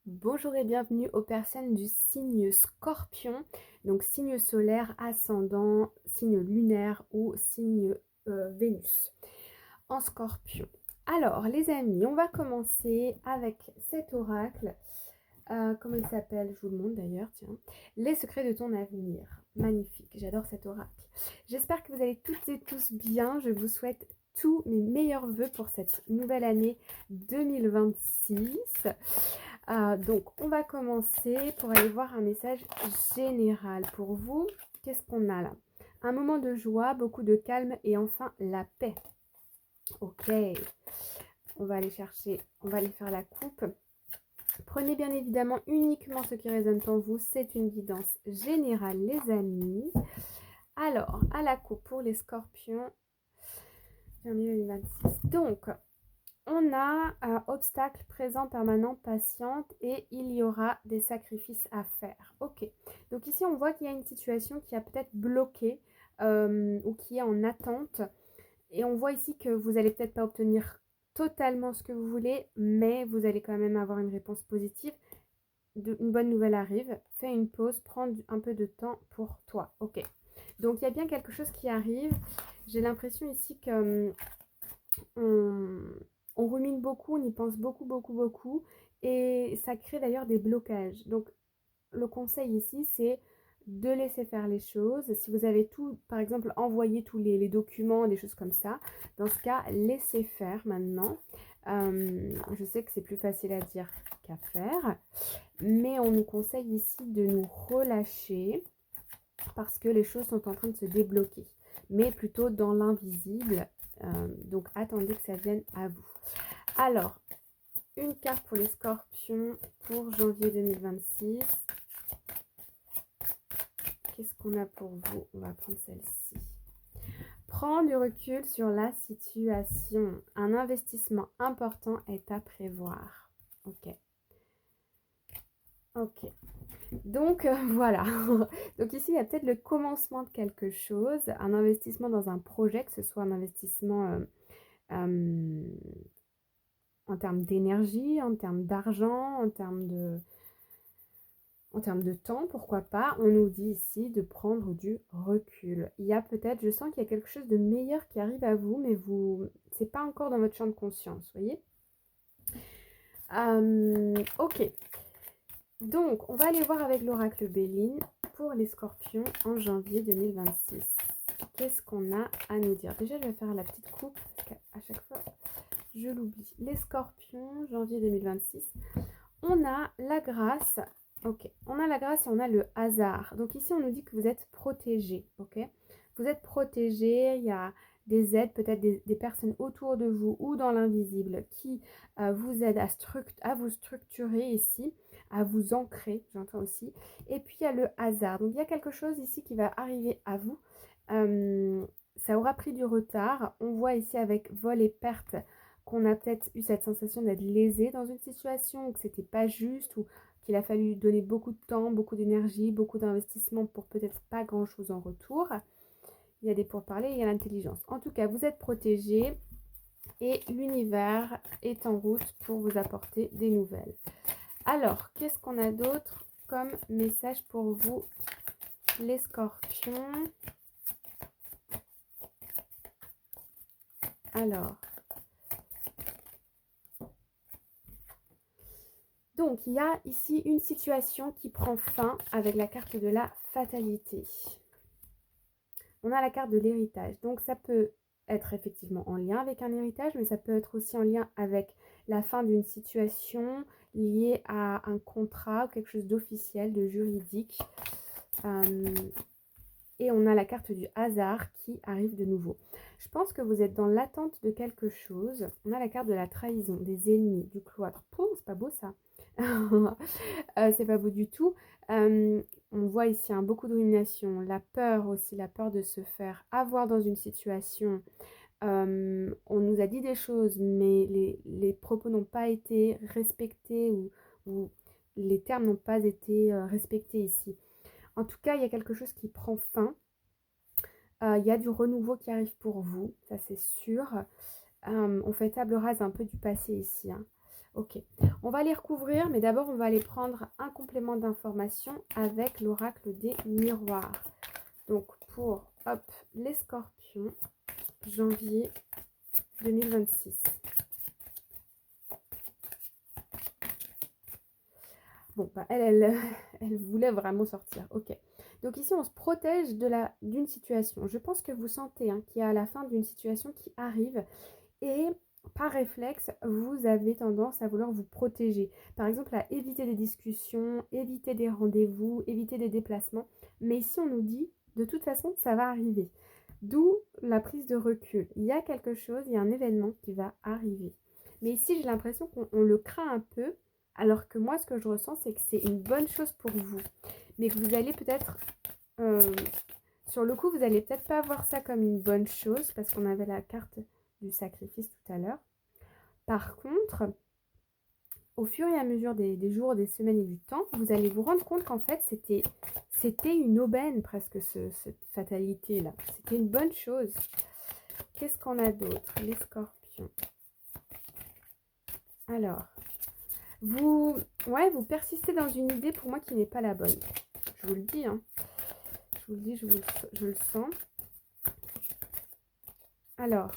Bonjour et bienvenue aux personnes du signe Scorpion, donc signe solaire, ascendant, signe lunaire ou signe Vénus en Scorpion. Alors les amis, on va commencer avec cet oracle. Comment il s'appelle? Je vous le montre d'ailleurs, tiens. Les secrets de ton avenir. Magnifique, j'adore cet oracle. J'espère que vous allez toutes et tous bien. Je vous souhaite tous mes meilleurs voeux pour cette nouvelle année 2026. Donc, on va commencer pour aller voir un message général pour vous. Qu'est-ce qu'on a là? Un moment de joie, beaucoup de calme et enfin la paix. Ok, on va aller chercher, on va aller faire la coupe. Prenez bien évidemment uniquement ce qui résonne en vous. C'est une guidance générale, les amis. Alors, à la coupe pour les scorpions, 2026. Donc, on a un obstacle présent, permanent, patiente et il y aura des sacrifices à faire. Ok, donc ici on voit qu'il y a une situation qui a peut-être bloqué ou qui est en attente. Et on voit ici que vous n'allez peut-être pas obtenir totalement ce que vous voulez, mais vous allez quand même avoir une réponse positive. Une bonne nouvelle arrive, fais une pause, prends un peu de temps pour toi. Ok, donc il y a bien quelque chose qui arrive. J'ai l'impression ici que on, on rumine beaucoup, on y pense beaucoup. Et ça crée d'ailleurs des blocages. Donc, le conseil ici, c'est de laisser faire les choses. Si vous avez tout, par exemple, envoyé tous les documents, des choses comme ça, dans ce cas, laissez faire maintenant. Je sais que c'est plus facile à dire qu'à faire, mais on nous conseille ici de nous relâcher parce que les choses sont en train de se débloquer, mais plutôt dans l'invisible. Donc attendez que ça vienne à vous. Alors, une carte pour les scorpions pour janvier 2026. Qu'est-ce qu'on a pour vous? On va prendre celle-ci. Prends du recul sur la situation. Un investissement important est à prévoir. Ok. Ok. Donc voilà. Donc ici, il y a peut-être le commencement de quelque chose, un investissement dans un projet, que ce soit un investissement euh, en termes d'énergie, en termes d'argent, en termes de temps, pourquoi pas. On nous dit ici de prendre du recul. Il y a peut-être, je sens qu'il y a quelque chose de meilleur qui arrive à vous, mais vous, c'est pas encore dans votre champ de conscience, voyez. Ok. Donc, on va aller voir avec l'oracle Béline pour les scorpions en janvier 2026. Qu'est-ce qu'on a à nous dire? Déjà, je vais faire la petite coupe, parce qu'à chaque fois, je l'oublie. Les scorpions, janvier 2026. On a la grâce. Ok, on a la grâce et on a le hasard. Donc ici, on nous dit que vous êtes protégé. Ok, vous êtes protégé. Il y a des aides, peut-être des personnes autour de vous ou dans l'invisible qui vous aident à vous structurer ici, à vous ancrer, j'entends aussi. Et puis il y a le hasard. Donc il y a quelque chose ici qui va arriver à vous. Ça aura pris du retard. On voit ici avec vol et perte qu'on a peut-être eu cette sensation d'être lésé dans une situation, ou que c'était pas juste, ou qu'il a fallu donner beaucoup de temps, beaucoup d'énergie, beaucoup d'investissement pour peut-être pas grand-chose en retour. Il y a des pourparlers, il y a l'intelligence. En tout cas, vous êtes protégé et l'univers est en route pour vous apporter des nouvelles. Alors, qu'est-ce qu'on a d'autre comme message pour vous, les scorpions? Alors, donc, il y a ici une situation qui prend fin avec la carte de la fatalité. On a la carte de l'héritage. Donc, ça peut être effectivement en lien avec un héritage, mais ça peut être aussi en lien avec la fin d'une situation liée à un contrat ou quelque chose d'officiel, de juridique. Et on a la carte du hasard qui arrive de nouveau. Je pense que vous êtes dans l'attente de quelque chose. On a la carte de la trahison, des ennemis, du cloître. Pouh, c'est pas beau ça. C'est pas beau du tout. On voit ici beaucoup de rumination, la peur aussi, la peur de se faire avoir dans une situation. On nous a dit des choses, mais les propos n'ont pas été respectés ou les termes n'ont pas été respectés ici. En tout cas, il y a quelque chose qui prend fin. Il y a du renouveau qui arrive pour vous, ça c'est sûr. On fait table rase un peu du passé ici, hein. Ok, on va les recouvrir, mais d'abord, on va aller prendre un complément d'information avec l'oracle des miroirs. Donc, pour, hop, les scorpions, janvier 2026. Bon, bah, elle voulait vraiment sortir. Ok. Donc ici, on se protège d'une situation. Je pense que vous sentez qu'il y a à la fin d'une situation qui arrive et par réflexe, vous avez tendance à vouloir vous protéger. Par exemple, à éviter des discussions, éviter des rendez-vous, éviter des déplacements. Mais ici, on nous dit, de toute façon, ça va arriver. D'où la prise de recul. Il y a quelque chose, il y a un événement qui va arriver. Mais ici, j'ai l'impression qu'on le craint un peu, alors que moi, ce que je ressens, c'est que c'est une bonne chose pour vous. Mais que vous allez peut-être... sur le coup, vous n'allez peut-être pas voir ça comme une bonne chose, parce qu'on avait la carte du sacrifice tout à l'heure. Par contre, au fur et à mesure des jours, des semaines et du temps, vous allez vous rendre compte qu'en fait, c'était une aubaine presque, cette fatalité-là. C'était une bonne chose. Qu'est-ce qu'on a d'autre? Les scorpions. Alors, vous persistez dans une idée pour moi qui n'est pas la bonne. Je vous le dis, Je vous le dis, je le sens. Alors,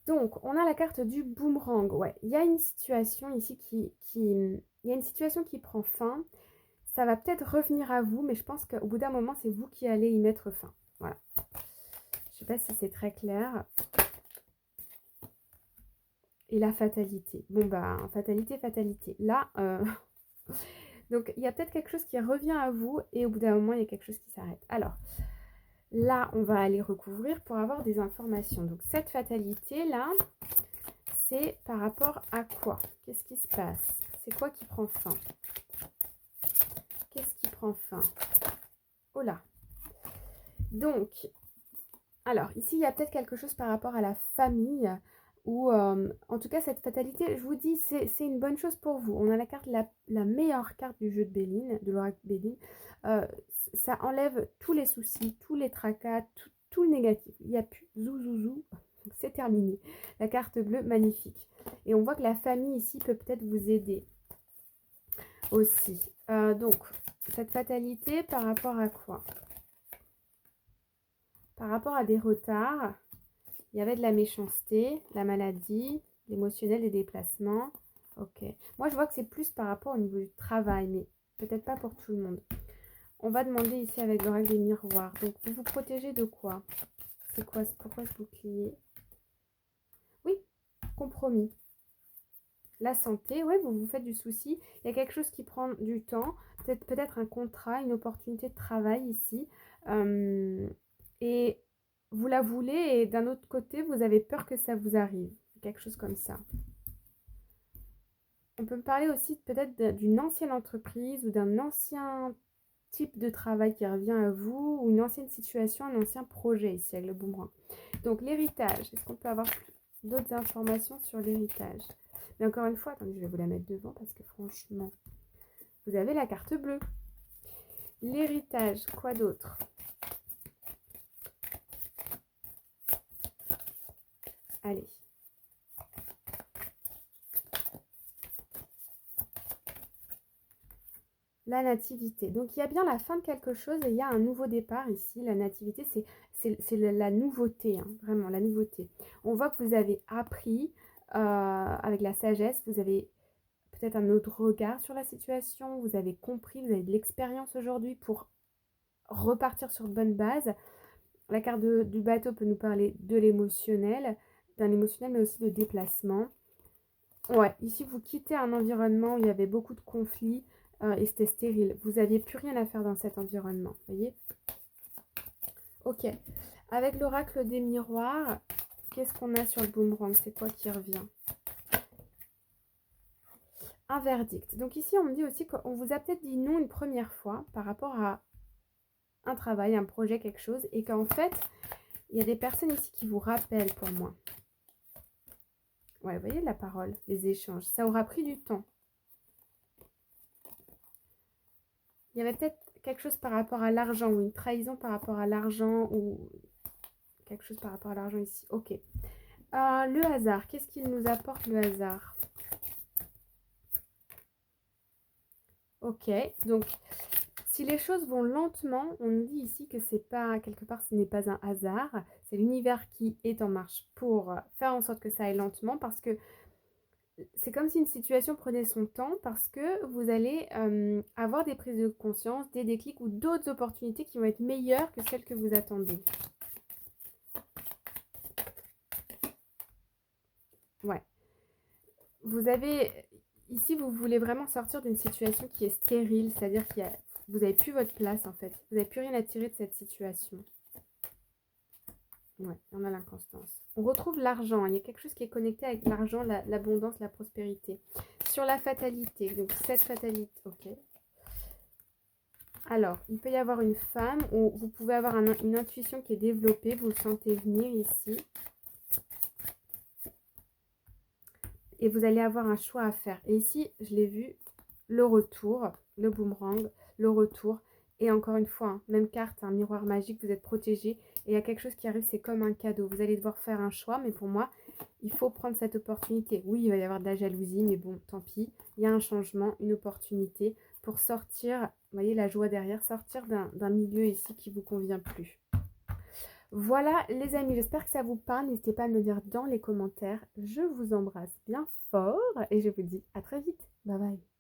donc, on a la carte du boomerang. Ouais, il y a une situation ici il y a une situation qui prend fin. Ça va peut-être revenir à vous, mais je pense qu'au bout d'un moment, c'est vous qui allez y mettre fin. Voilà. Je ne sais pas si c'est très clair. Et la fatalité. Bon, bah, fatalité. Là, donc, il y a peut-être quelque chose qui revient à vous et au bout d'un moment, il y a quelque chose qui s'arrête. Alors, là, on va aller recouvrir pour avoir des informations. Donc, cette fatalité-là, c'est par rapport à quoi? Qu'est-ce qui se passe? C'est quoi qui prend fin? Qu'est-ce qui prend fin? Oh là! Donc, alors, ici, il y a peut-être quelque chose par rapport à la famille ou, en tout cas, cette fatalité, je vous dis, c'est une bonne chose pour vous. On a la carte, la meilleure carte du jeu de Béline, de l'oracle Béline. Ça enlève tous les soucis, tous les tracas, tout le négatif. Il n'y a plus zou, c'est terminé. La carte bleue, magnifique. Et on voit que la famille ici peut peut-être vous aider aussi. Donc, cette fatalité par rapport à quoi? Par rapport à des retards, il y avait de la méchanceté, la maladie, l'émotionnel, les déplacements. Ok. Moi, je vois que c'est plus par rapport au niveau du travail, mais peut-être pas pour tout le monde. On va demander ici avec l'oracle des miroirs. Donc, vous vous protégez de quoi? C'est quoi? Pourquoi ce bouclier? Oui, compromis. La santé, oui, vous vous faites du souci. Il y a quelque chose qui prend du temps. Peut-être un contrat, une opportunité de travail ici. Et vous la voulez et d'un autre côté, vous avez peur que ça vous arrive. Quelque chose comme ça. On peut me parler aussi peut-être d'une ancienne entreprise ou d'un ancien type de travail qui revient à vous ou une ancienne situation, un ancien projet ici avec le boomerang. Donc l'héritage, est-ce qu'on peut avoir d'autres informations sur l'héritage? Mais encore une fois, attendez, je vais vous la mettre devant parce que franchement, vous avez la carte bleue. L'héritage, quoi d'autre? Allez. La nativité. Donc, il y a bien la fin de quelque chose et il y a un nouveau départ ici. La nativité, c'est la nouveauté, vraiment, la nouveauté. On voit que vous avez appris avec la sagesse, vous avez peut-être un autre regard sur la situation, vous avez compris, vous avez de l'expérience aujourd'hui pour repartir sur de bonnes bases. La carte du bateau peut nous parler de l'émotionnel, d'un émotionnel, mais aussi de déplacement. Ouais, ici, vous quittez un environnement où il y avait beaucoup de conflits et c'était stérile. Vous n'aviez plus rien à faire dans cet environnement, vous voyez? Ok. Avec l'oracle des miroirs, qu'est-ce qu'on a sur le boomerang? C'est quoi qui revient? Un verdict. Donc ici, on me dit aussi qu'on vous a peut-être dit non une première fois par rapport à un travail, un projet, quelque chose, et qu'en fait, il y a des personnes ici qui vous rappellent pour moi. Ouais, vous voyez la parole, les échanges. Ça aura pris du temps. Il y avait peut-être quelque chose par rapport à l'argent ou une trahison par rapport à l'argent ou quelque chose par rapport à l'argent ici. Ok. Le hasard, qu'est-ce qu'il nous apporte le hasard? Ok, donc si les choses vont lentement, on nous dit ici que c'est pas, quelque part, ce n'est pas un hasard. C'est l'univers qui est en marche pour faire en sorte que ça aille lentement parce que c'est comme si une situation prenait son temps parce que vous allez avoir des prises de conscience, des déclics ou d'autres opportunités qui vont être meilleures que celles que vous attendez. Ouais. Vous avez, ici, vous voulez vraiment sortir d'une situation qui est stérile, c'est-à-dire que vous n'avez plus votre place en fait. Vous n'avez plus rien à tirer de cette situation. Ouais, on a l'inconstance. On retrouve l'argent. Il y a quelque chose qui est connecté avec l'argent, l'abondance, la prospérité. Sur la fatalité, donc cette fatalité, ok. Alors, il peut y avoir une femme où vous pouvez avoir une intuition qui est développée, vous le sentez venir ici. Et vous allez avoir un choix à faire. Et ici, je l'ai vu, le retour, le boomerang, le retour. Et encore une fois, hein, même carte, un miroir magique, vous êtes protégé. Et il y a quelque chose qui arrive, c'est comme un cadeau. Vous allez devoir faire un choix, mais pour moi, il faut prendre cette opportunité. Oui, il va y avoir de la jalousie, mais bon, tant pis. Il y a un changement, une opportunité pour sortir, vous voyez la joie derrière, sortir d'un milieu ici qui ne vous convient plus. Voilà les amis, j'espère que ça vous parle. N'hésitez pas à me le dire dans les commentaires. Je vous embrasse bien fort et je vous dis à très vite. Bye bye.